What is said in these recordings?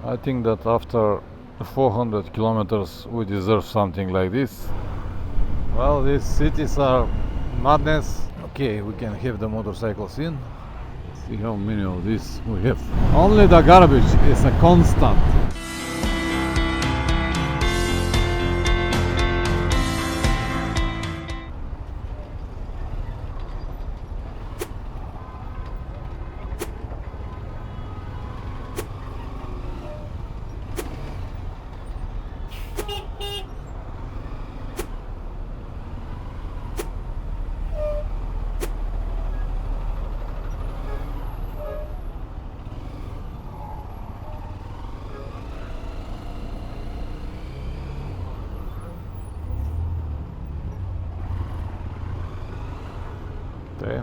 I think that after 400 kilometers we deserve something like this. Well, these cities are madness. Okay, we can have the motorcycles in. See how many of these we have. Only the garbage is a constant. Okay.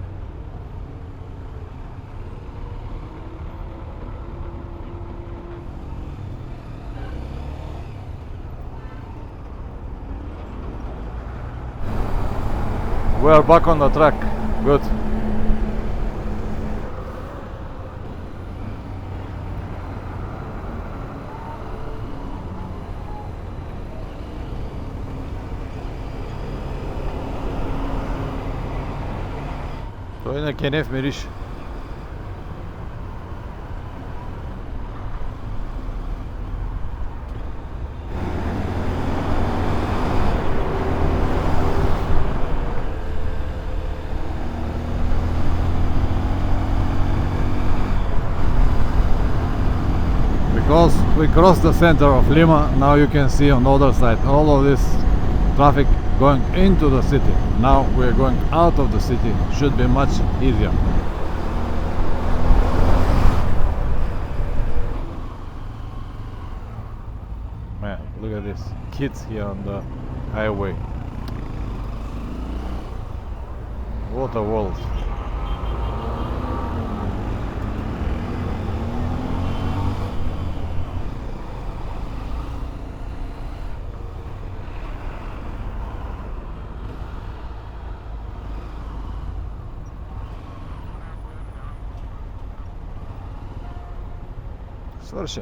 We are back on the track. Good. Той на кенеф мириш. Because we crossed the center of Lima, now you can see on the other side all of this traffic going into the city. Now we're going out of the city. Should be much easier. Man, look at this. Kids here on the highway. What a world. Свърши.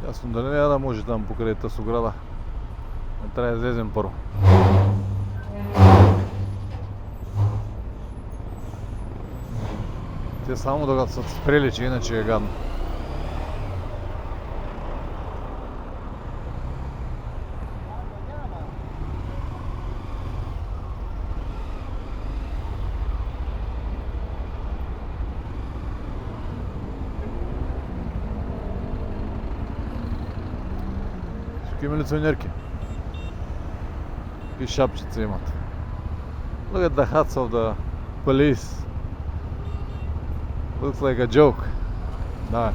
Ясно, дали няма да може там покрай тази ограда. Не трябва да излезем първо. Те само да са спрели, че иначе е гадно. Милиционерки и шапчица имат. Look at the hats of the police. Looks like a joke. Да.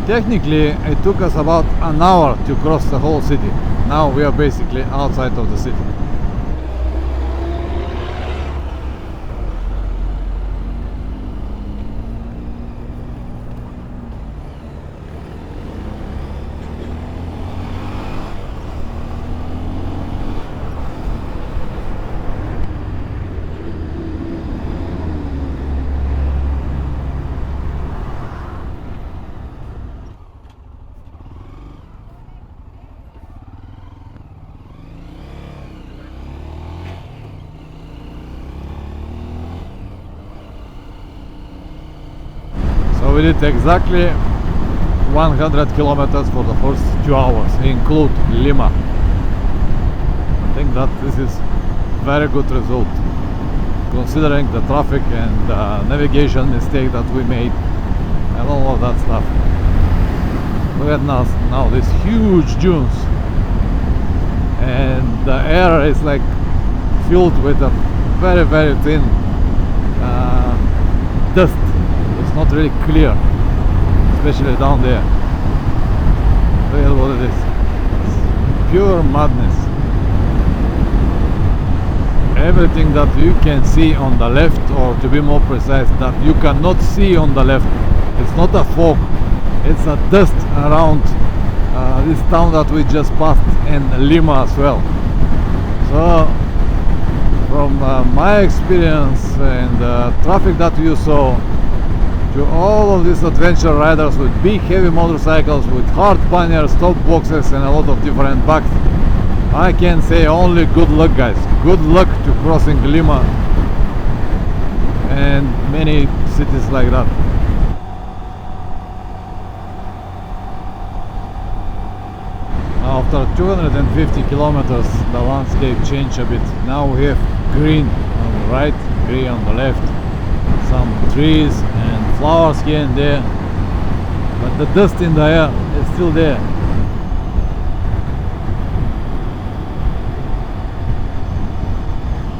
Technically, it took us about an hour to cross the whole city. Now we are basically outside of the city. We did exactly 100 kilometers for the first 2 hours, include Lima. I think that this is very good result, considering the traffic and the navigation mistake that we made and all of that stuff. Look at now these huge dunes, and the air is like filled with a very, very thin dust. It's not really clear, especially down there. Look at what it is. It's pure madness. Everything that you can see on the left, or to be more precise, that you cannot see on the left, it's not a fog, it's a dust around this town that we just passed, and Lima as well. So from my experience and the traffic that you saw, to all of these adventure riders with big heavy motorcycles, with hard panniers, top boxes and a lot of different bags, I can say only good luck, guys. Good luck to crossing Lima and many cities like that. After 250 kilometers the landscape changed a bit. Now we have green on the right, green on the left, some trees and flowers here and there, but the dust in the air is still there.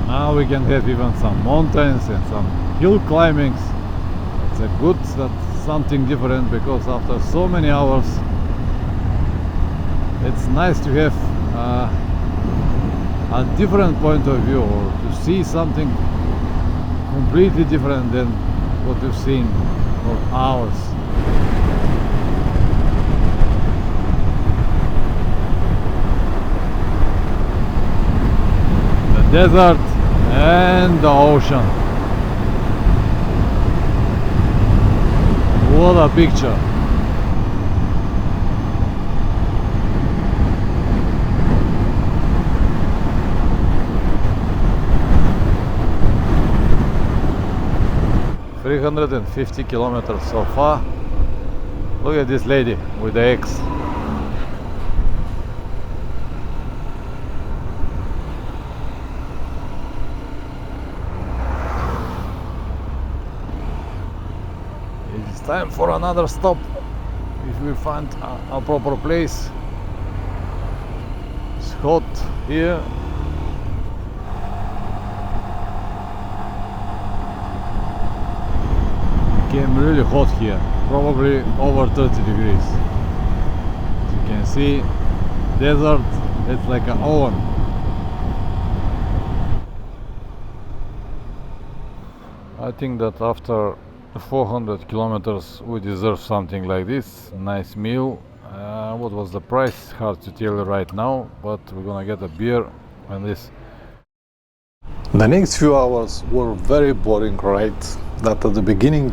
Now we can have even some mountains and some hill climbings. It's a good, that's something different, because after so many hours it's nice to have a different point of view, or to see something completely different than what you've seen for hours. The desert and the ocean. What a picture. "350 kilometers so far." Look at this lady with the eggs. It's time for another stop, if we find a proper place. It's hot here. Became really hot here, probably over 30 degrees. As you can see, desert, it's like an oven. I think that after 400 kilometers we deserve something like this, nice meal. What was the price? Hard to tell right now, but we're gonna get a beer and this. The next few hours were very boring, right? That at the beginning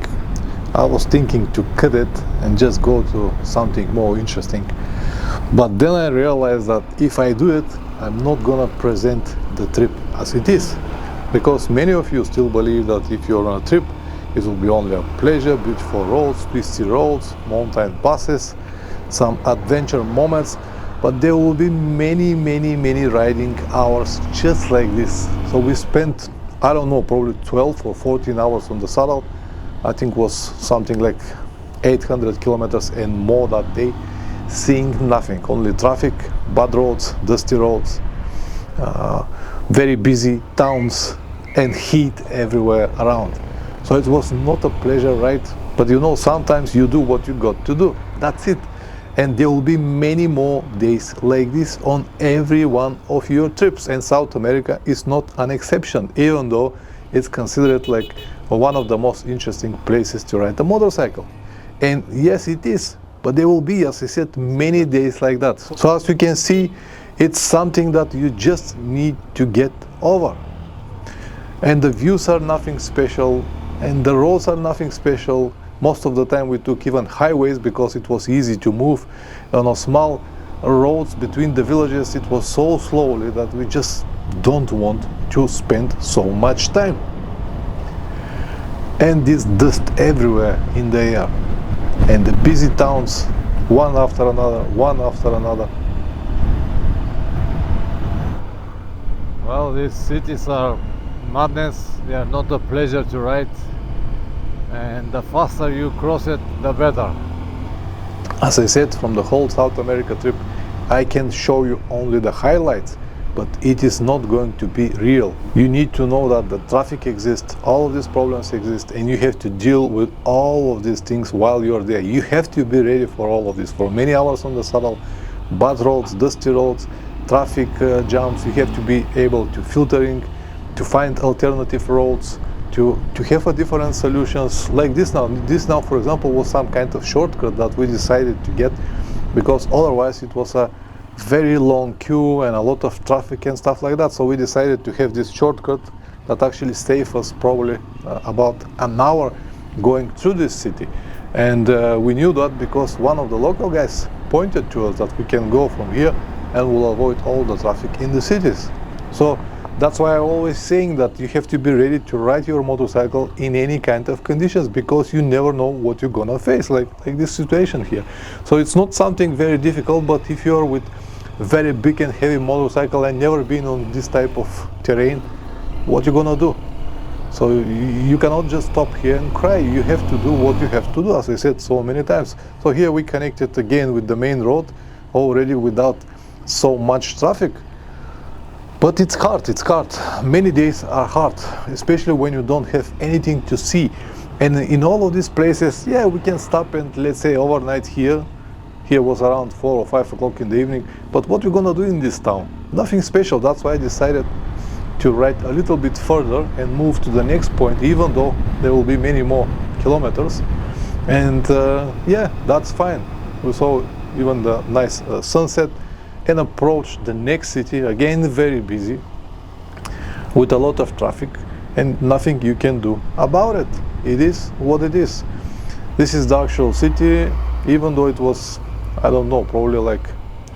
I was thinking to cut it and just go to something more interesting. But then I realized that if I do it, I'm not gonna present the trip as it is. Because many of you still believe that if you're on a trip, it will be only a pleasure, beautiful roads, twisty roads, mountain passes, some adventure moments, but there will be many riding hours just like this. So we spent, I don't know, probably 12 or 14 hours on the saddle. I think was something like 800 kilometers and more that day, seeing nothing, only traffic, bad roads, dusty roads, very busy towns and heat everywhere around. So it was not a pleasure ride, but you know, sometimes you do what you got to do, that's it. And there will be many more days like this on every one of your trips, and South America is not an exception, even though it's considered like one of the most interesting places to ride a motorcycle. And yes, it is, but there will be, as I said, many days like that. So as you can see, it's something that you just need to get over. And the views are nothing special, and the roads are nothing special. Most of the time we took even highways because it was easy to move. On a small roads between the villages, it was so slowly that we just don't want to spend so much time. And this dust everywhere in the air, and the busy towns, one after another, one after another. Well, these cities are madness, they are not a pleasure to ride, and the faster you cross it, the better. As I said, from the whole South America trip, I can show you only the highlights, but it is not going to be real. You need to know that the traffic exists, all of these problems exist, and you have to deal with all of these things while you're there. You have to be ready for all of this, for many hours on the saddle, bad roads, dusty roads, traffic jams. You have to be able to filtering, to find alternative roads, to have a different solutions like this now. This now, for example, was some kind of shortcut that we decided to get, because otherwise it was a very long queue and a lot of traffic and stuff like that. So we decided to have this shortcut that actually saved us probably about an hour going through this city. And we knew that because one of the local guys pointed to us that we can go from here and we'll avoid all the traffic in the cities. So that's why I'm always saying that you have to be ready to ride your motorcycle in any kind of conditions, because you never know what you're gonna face, like this situation here. So it's not something very difficult, but if you're with very big and heavy motorcycle and never been on this type of terrain, what you gonna do? So you cannot just stop here and cry. You have to do what you have to do, as I said so many times. So here we connected again with the main road already without so much traffic. But it's hard, it's hard. Many days are hard, especially when you don't have anything to see. And in all of these places, yeah, we can stop and let's say overnight here. Here was around 4 or 5 o'clock in the evening. But what we're gonna do in this town? Nothing special. That's why I decided to ride a little bit further and move to the next point, even though there will be many more kilometers. And yeah, that's fine. We saw even the nice sunset and approached the next city, again very busy, with a lot of traffic and nothing you can do about it. It is what it is. This is the actual city, even though it was, I don't know, probably like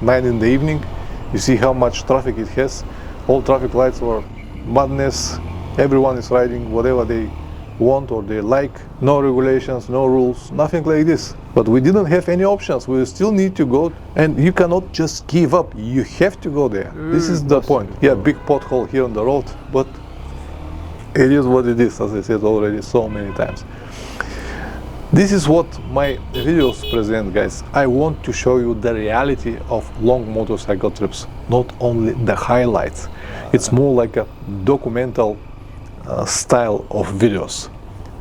9 in the evening. You see how much traffic it has. All traffic lights were madness. Everyone is riding whatever they want or they like. No regulations, no rules, nothing like this. But we didn't have any options. We still need to go, and you cannot just give up. You have to go there. This is the point. Yeah, big pothole here on the road, but it is what it is, as I said already so many times. This is what my videos present, guys. I want to show you the reality of long motorcycle trips, not only the highlights. It's more like a documental style of videos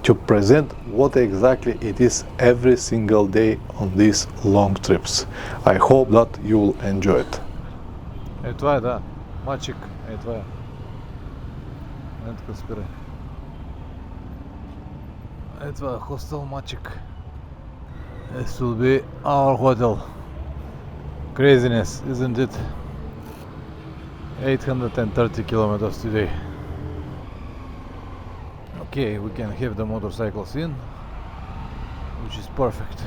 to present what exactly it is every single day on these long trips. I hope that you will enjoy it. Това е, да. Мачик. Това е. Не така спирай. Това е хостел Мачик. This will be our hotel. Craziness, isn't it? 830 kilometers today. Okay, we can have the motorcycles in, which is perfect.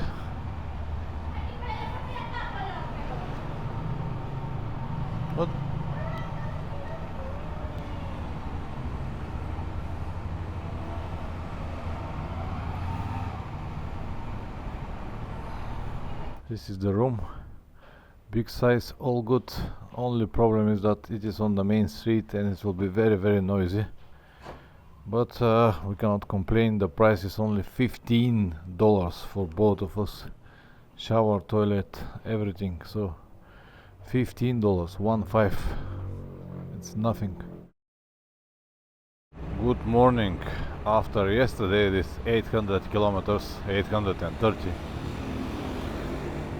What? This is the room. Big size, all good. Only problem is that it is on the main street and it will be very, very noisy. But we cannot complain. The price is only $15 for both of us. Shower, toilet, everything. So $15, 1.5. It's nothing. Good morning. After yesterday, this 800 kilometers, 830.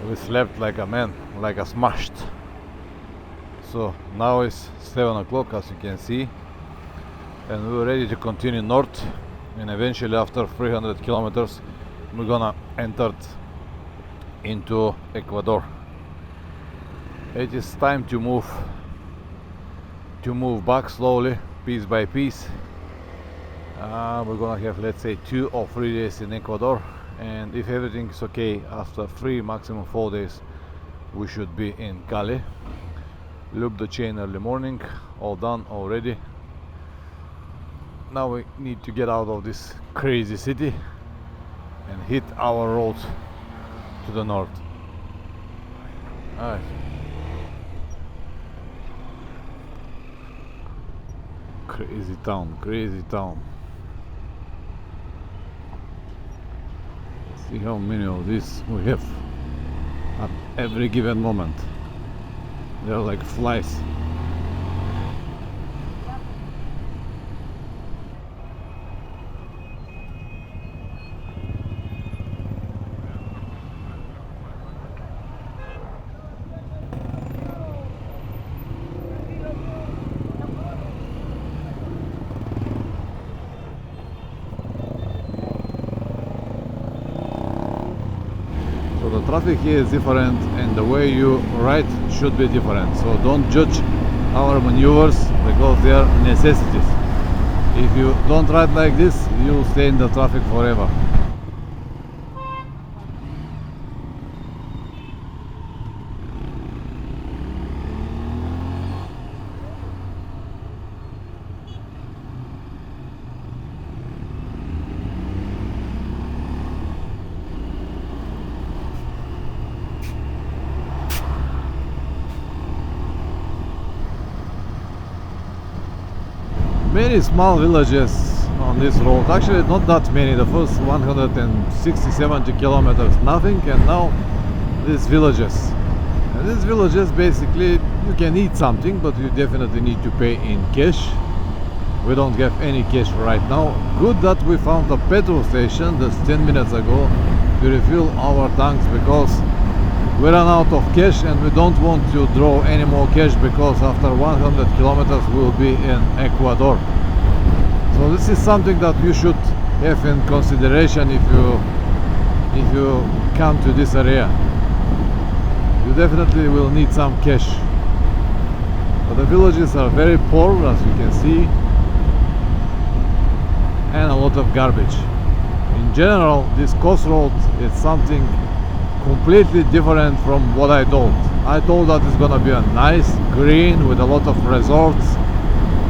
We slept like a man, like a smashed. So now it's 7 o'clock, as you can see. And we're ready to continue north, and eventually after 300 kilometers we're gonna enter into Ecuador. It is time to move back slowly, piece by piece. We're gonna have, let's say, 2 or 3 days in Ecuador, and if everything is okay, after 3, maximum 4 days we should be in Cali. Loop the chain early morning, all done already. Now we need to get out of this crazy city and hit our road to the north. Alright. Crazy town, crazy town. See how many of these we have at every given moment. They're like flies. traffic here is different, and the way you ride should be different. So don't judge our maneuvers because they are necessities. If you don't ride like this, you'll stay in the traffic forever. Many small villages on this road, actually not that many. The first 160-70 kilometers nothing, and now these villages. And these villages, basically you can eat something, but you definitely need to pay in cash. We don't have any cash right now. Good that we found a petrol station just 10 minutes ago to refill our tanks, because we ran out of cash and we don't want to draw any more cash, because after 100 kilometers we'll be in Ecuador. So this is something that you should have in consideration if you come to this area. You definitely will need some cash. But the villages are very poor, as you can see, and a lot of garbage. In general, this coast road is something completely different from what I thought. I thought that it's gonna be a nice green with a lot of resorts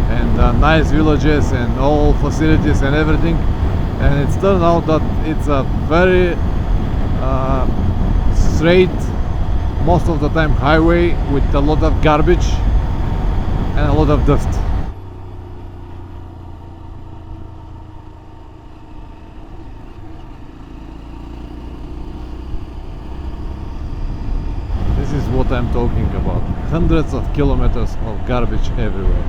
and nice villages and all facilities and everything, and it's turned out that it's a very straight, most of the time highway with a lot of garbage and a lot of dust. This is what I'm talking about. Hundreds of kilometers of garbage everywhere.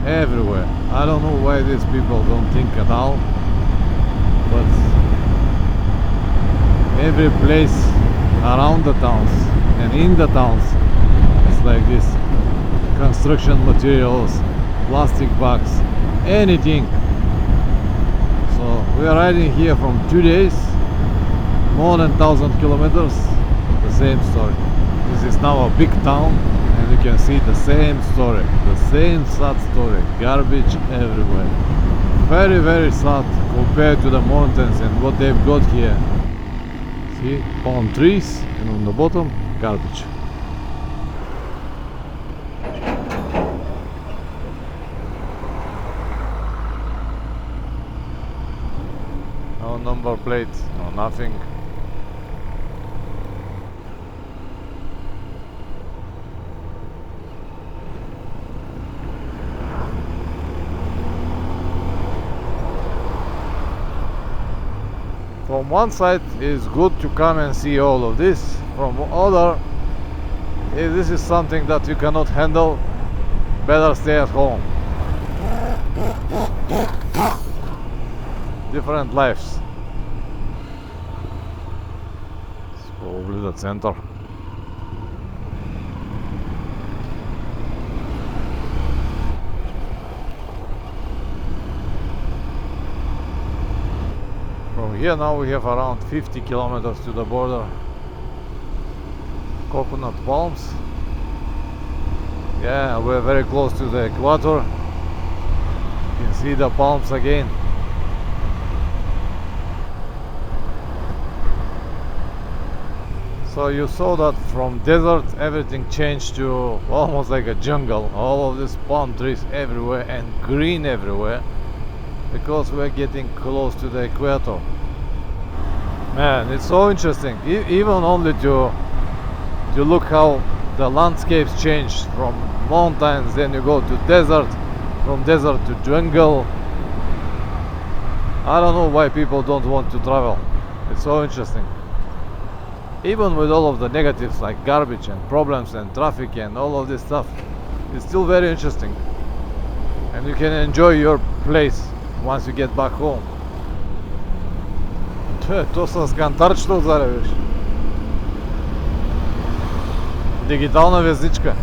Everywhere. I don't know why these people don't think at all, but every place around the towns and in the towns it's like this. Construction materials, plastic bags, anything. So we are riding here from 2 days, more than 1,000 kilometers. The same story. This is now a big town, and you can see the same story, the same sad story. Garbage everywhere. Very, very sad compared to the mountains and what they've got here. See, palm trees, and on the bottom, garbage. No number plate, no nothing. From one side it's good to come and see all of this. From other, if this is something that you cannot handle, better stay at home. Different lives. It's probably the center. Here now we have around 50 kilometers to the border. Coconut palms. Yeah, we're very close to the equator. You can see the palms again. So you saw that from desert everything changed to almost like a jungle. All of these palm trees everywhere and green everywhere, because we're getting close to the equator. Man, it's so interesting. Even only to look how the landscapes change from mountains, then you go to desert, from desert to jungle. I don't know why people don't want to travel. It's so interesting. Even with all of the negatives like garbage and problems and traffic and all of this stuff, it's still very interesting. And you can enjoy your place once you get back home. To съм скантар, че да заревиш. Дигитална вездичка.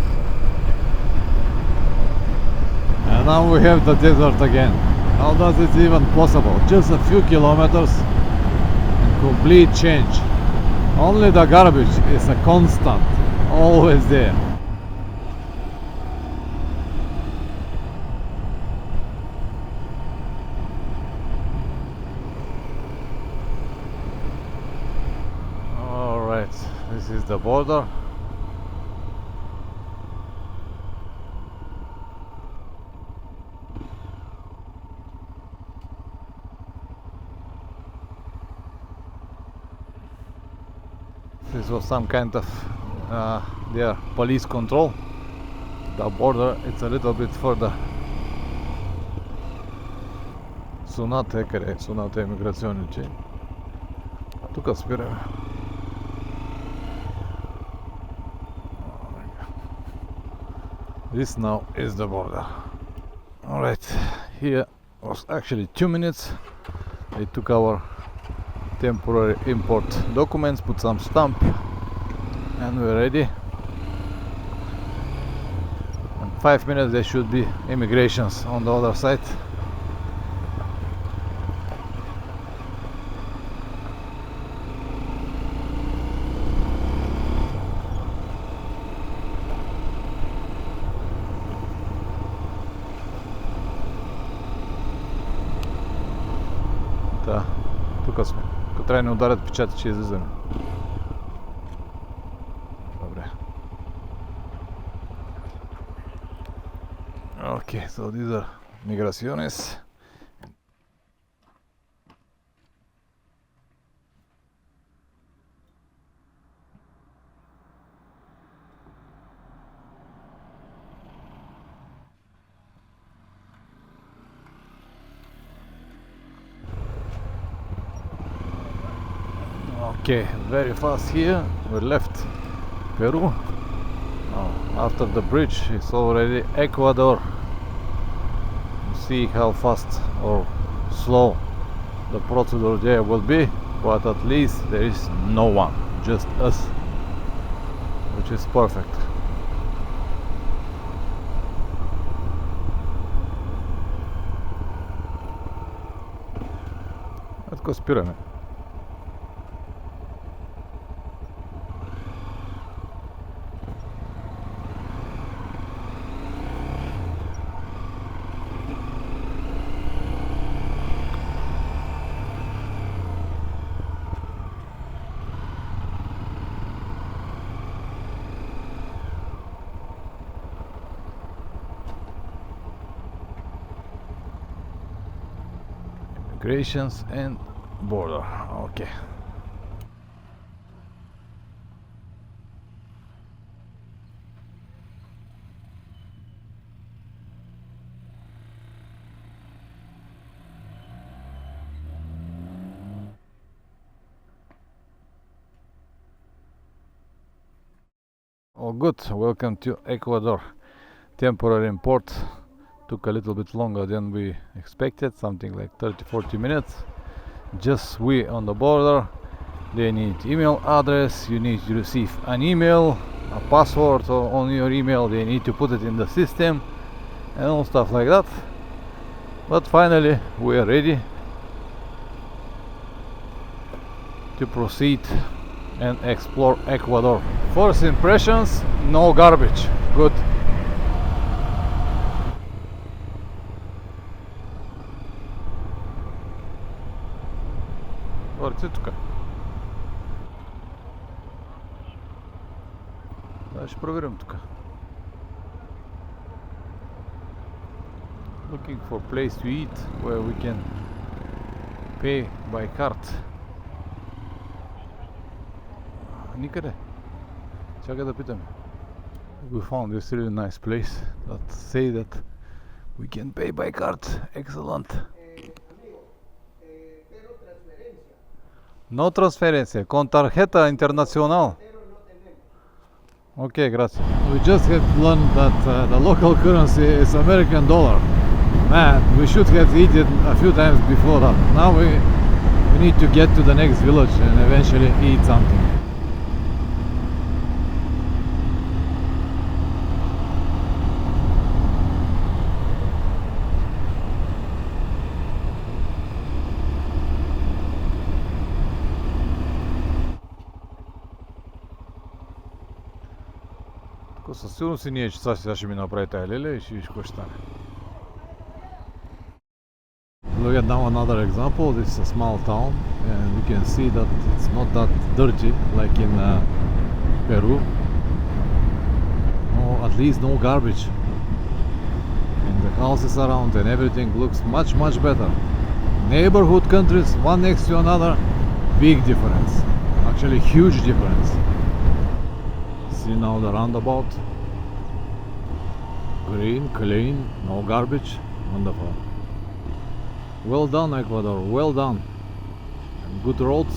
And now we have the desert again. How does it even possible? Just a few kilometers and complete change. Only the garbage is a constant, always there. Alright, this is the border. This was some kind of their police control. The border, it's a little bit further. Sunată care sunată imigrațiune, ce? Tu că spune. This now is the border. Alright, here was actually 2 minutes. They took our temporary import documents, put some stamp, and we're ready. In 5 minutes there should be immigrations on the other side. Da, тука сме. Ако трябва да ни ударят печата, че излизаме. Добре. Okay, so these are migraciones. Okay, very fast here. We left Peru. After the bridge, it's already Ecuador. See how fast or slow the procedure there will be, but at least there is no one, just us, which is perfect. Let's go спираме. Migrations and border. Okay. All good. Welcome to Ecuador. Temporary import. Took a little bit longer than we expected, something like 30-40 minutes. Just we on the border. They need email address, you need to receive an email, a password on your email, they need to put it in the system and all stuff like that. But finally we are ready to proceed and explore Ecuador. First impressions, no garbage. Good. Върти тук. Да, ще проверим тук. Looking for place to eat where we can pay by card. Никъде. Чакай да питаме. We found this really nice place that say that we can pay by card. Excellent. No transferencia, con tarjeta internacional. Okay, gracias. We just have learned that the local currency is American dollar. Man, we should have eaten a few times before that. Now we need to get to the next village and eventually eat something. Сигурно си ние, че сега ще ми направите елеле и ще виж какво ще стане. Look at now another example. This is a small town and we can see that it's not that dirty like in Peru. No, at least no garbage. And the houses around and everything looks much better. Neighborhood countries, one next to another, big difference. Actually huge difference. See now the roundabout. Green, clean, no garbage. Wonderful. Well done, Ecuador, well done. And good roads.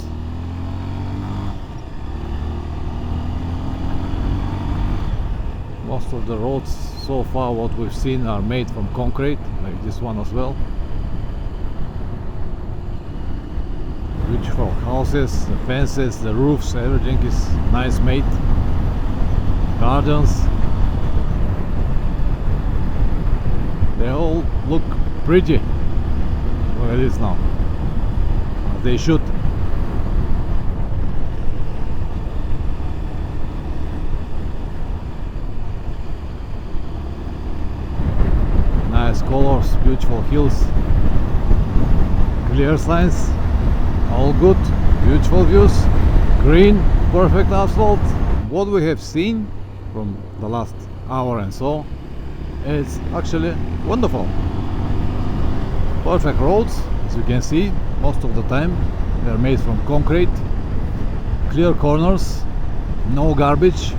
Most of the roads so far what we've seen are made from concrete, like this one as well. Beautiful houses, the fences, the roofs, everything is nice made. Gardens. They all look pretty where it is now. They should. Nice colors, beautiful hills, clear signs, all good, beautiful views, green, perfect asphalt. What we have seen from the last hour and so, it's actually wonderful. Perfect roads, as you can see, most of the time they're made from concrete, clear corners, no garbage,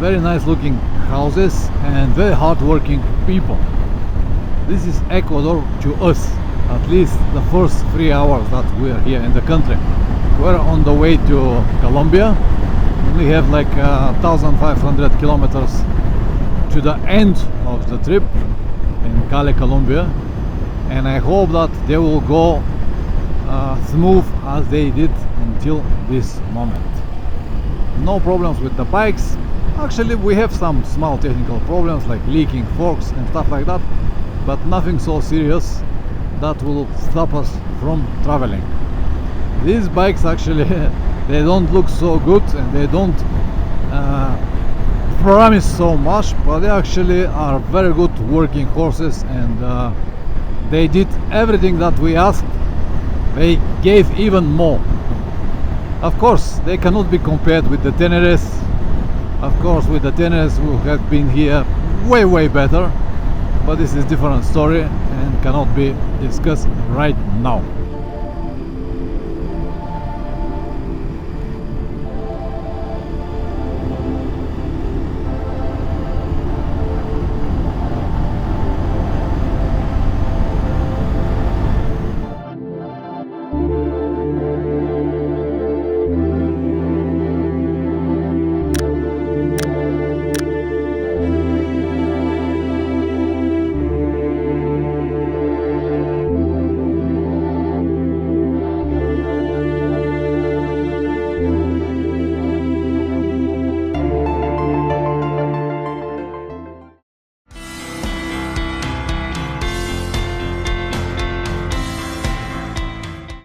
very nice looking houses and very hard working people. This is Ecuador to us, at least the first 3 hours that we are here in the country. We're on the way to Colombia. We have like 1,500 kilometers to the end of the trip in Cali, Colombia, and I hope that they will go smooth as they did until this moment. No problems with the bikes. Actually, we have some small technical problems like leaking forks and stuff like that, but nothing so serious that will stop us from traveling. These bikes actually they don't look so good and they don't promise so much, but they actually are very good working horses, and they did everything that we asked. They gave even more. Of course, they cannot be compared with the Teneres. Of course, with the Teneres we have been here way better, but this is different story and cannot be discussed right now.